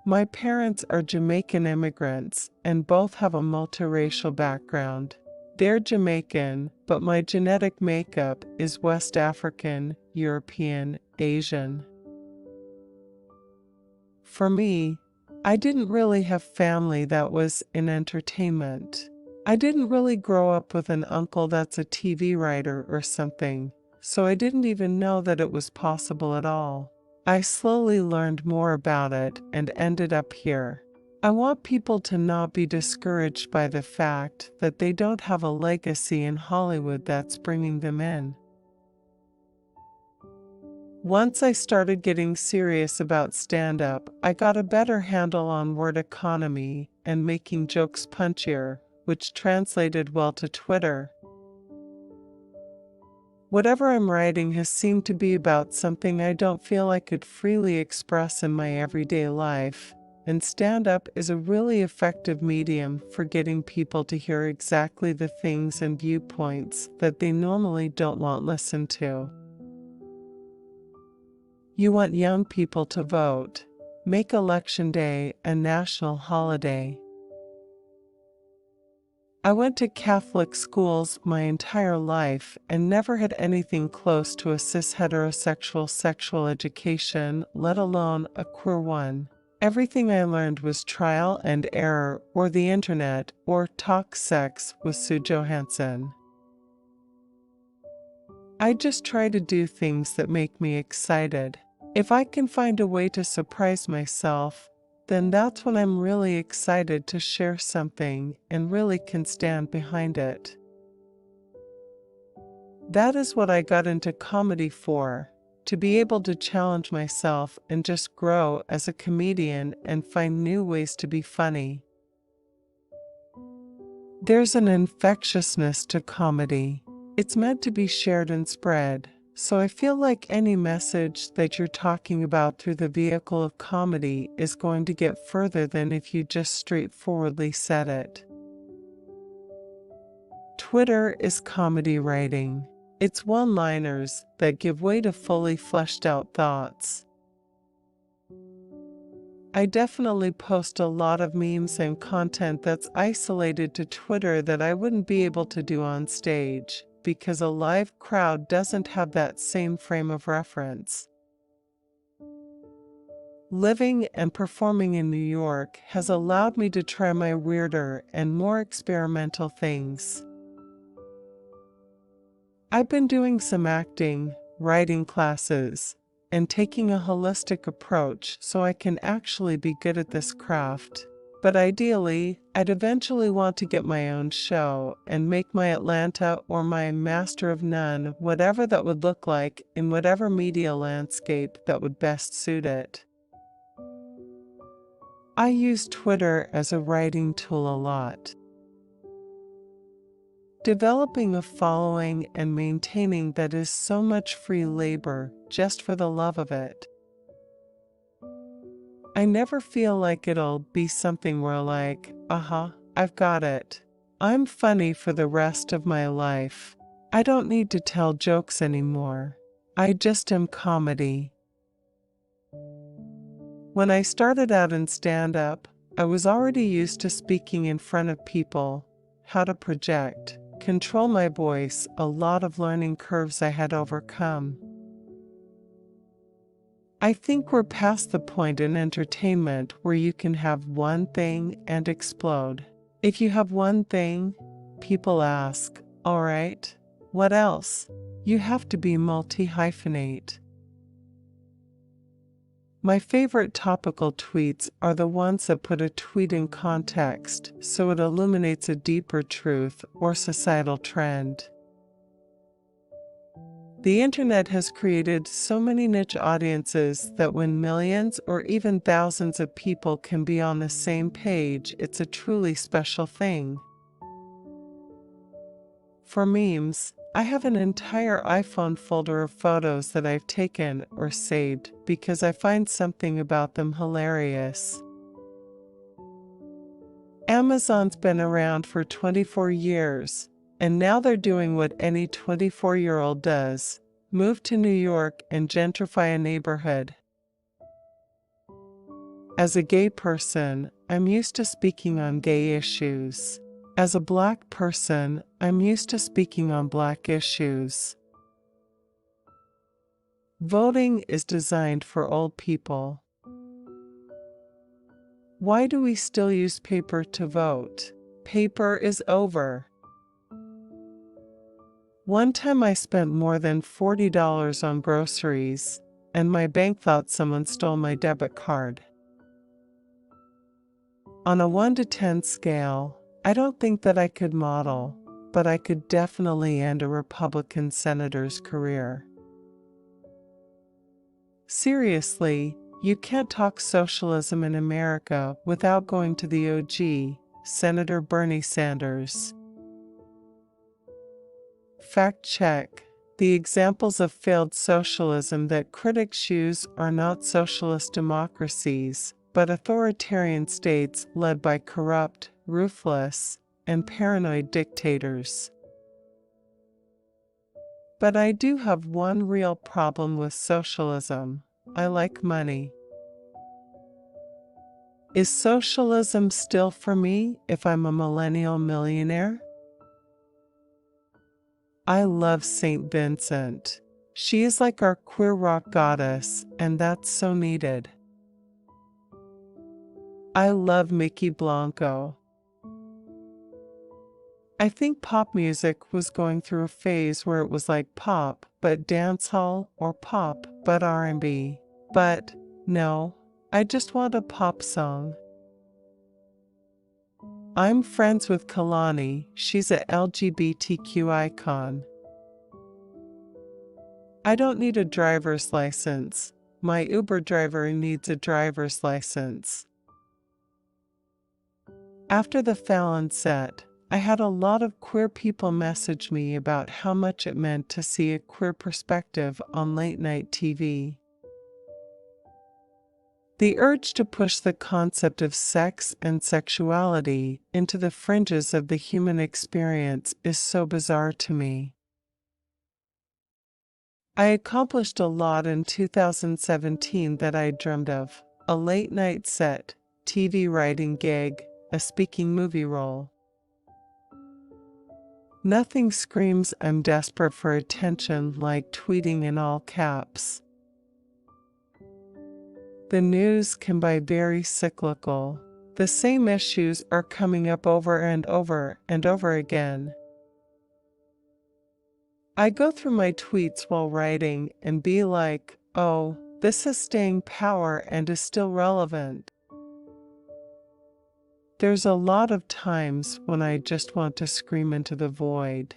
My parents are Jamaican immigrants and both have a multiracial background. They're Jamaican, but my genetic makeup is West African, European, Asian. For me, I didn't really have family that was in entertainment. I didn't really grow up with an uncle that's a TV writer or something, so I didn't even know that it was possible at all. I slowly learned more about it and ended up here. I want people to not be discouraged by the fact that they don't have a legacy in Hollywood that's bringing them in. Once I started getting serious about stand-up, I got a better handle on word economy and making jokes punchier, which translated well to Twitter. Whatever I'm writing has seemed to be about something I don't feel I could freely express in my everyday life, and stand-up is a really effective medium for getting people to hear exactly the things and viewpoints that they normally don't want listened to. You want young people to vote. Make Election Day a national holiday. I went to Catholic schools my entire life and never had anything close to a cis-heterosexual sexual education, let alone a queer one. Everything I learned was trial and error, or the internet, or talk sex with Sue Johansson. I just try to do things that make me excited. If I can find a way to surprise myself, then that's when I'm really excited to share something and really can stand behind it. That is what I got into comedy for, to be able to challenge myself and just grow as a comedian and find new ways to be funny. There's an infectiousness to comedy. It's meant to be shared and spread. So I feel like any message that you're talking about through the vehicle of comedy is going to get further than if you just straightforwardly said it. Twitter is comedy writing. It's one-liners that give way to fully fleshed out thoughts. I definitely post a lot of memes and content that's isolated to Twitter that I wouldn't be able to do on stage, because a live crowd doesn't have that same frame of reference. Living and performing in New York has allowed me to try my weirder and more experimental things. I've been doing some acting, writing classes, and taking a holistic approach so I can actually be good at this craft. But ideally, I'd eventually want to get my own show and make my Atlanta or my Master of None, whatever that would look like in whatever media landscape that would best suit it. I use Twitter as a writing tool a lot. Developing a following and maintaining that is so much free labor just for the love of it. I never feel like it'll be something where like, I've got it. I'm funny for the rest of my life. I don't need to tell jokes anymore. I just am comedy. When I started out in stand-up, I was already used to speaking in front of people, how to project, control my voice, a lot of learning curves I had overcome. I think we're past the point in entertainment where you can have one thing and explode. If you have one thing, people ask, all right, what else? You have to be multi-hyphenate. My favorite topical tweets are the ones that put a tweet in context so it illuminates a deeper truth or societal trend. The internet has created so many niche audiences that when millions or even thousands of people can be on the same page, it's a truly special thing. For memes, I have an entire iPhone folder of photos that I've taken or saved because I find something about them hilarious. Amazon's been around for 24 years. And now they're doing what any 24-year-old does, move to New York and gentrify a neighborhood. As a gay person, I'm used to speaking on gay issues. As a Black person, I'm used to speaking on Black issues. Voting is designed for old people. Why do we still use paper to vote? Paper is over. One time I spent more than $40 on groceries, and my bank thought someone stole my debit card. On a 1 to 10 scale, I don't think that I could model, but I could definitely end a Republican senator's career. Seriously, you can't talk socialism in America without going to the OG, Senator Bernie Sanders. Fact check. The examples of failed socialism that critics use are not socialist democracies, but authoritarian states led by corrupt, ruthless, and paranoid dictators. But I do have one real problem with socialism. I like money. Is socialism still for me if I'm a millennial millionaire? I love St. Vincent. She is like our queer rock goddess, and that's so needed. I love Mickey Blanco. I think pop music was going through a phase where it was like pop, but dancehall, or pop, but R&B. But, no, I just want a pop song. I'm friends with Kalani, she's a LGBTQ icon. I don't need a driver's license. My Uber driver needs a driver's license. After the Fallon set, I had a lot of queer people message me about how much it meant to see a queer perspective on late-night TV. The urge to push the concept of sex and sexuality into the fringes of the human experience is so bizarre to me. I accomplished a lot in 2017 that I dreamed of: a late-night set, TV writing gig, a speaking movie role. Nothing screams I'm desperate for attention like tweeting in all caps. The news can be very cyclical. The same issues are coming up over and over and over again. I go through my tweets while writing and be like, oh, this is staying power and is still relevant. There's a lot of times when I just want to scream into the void.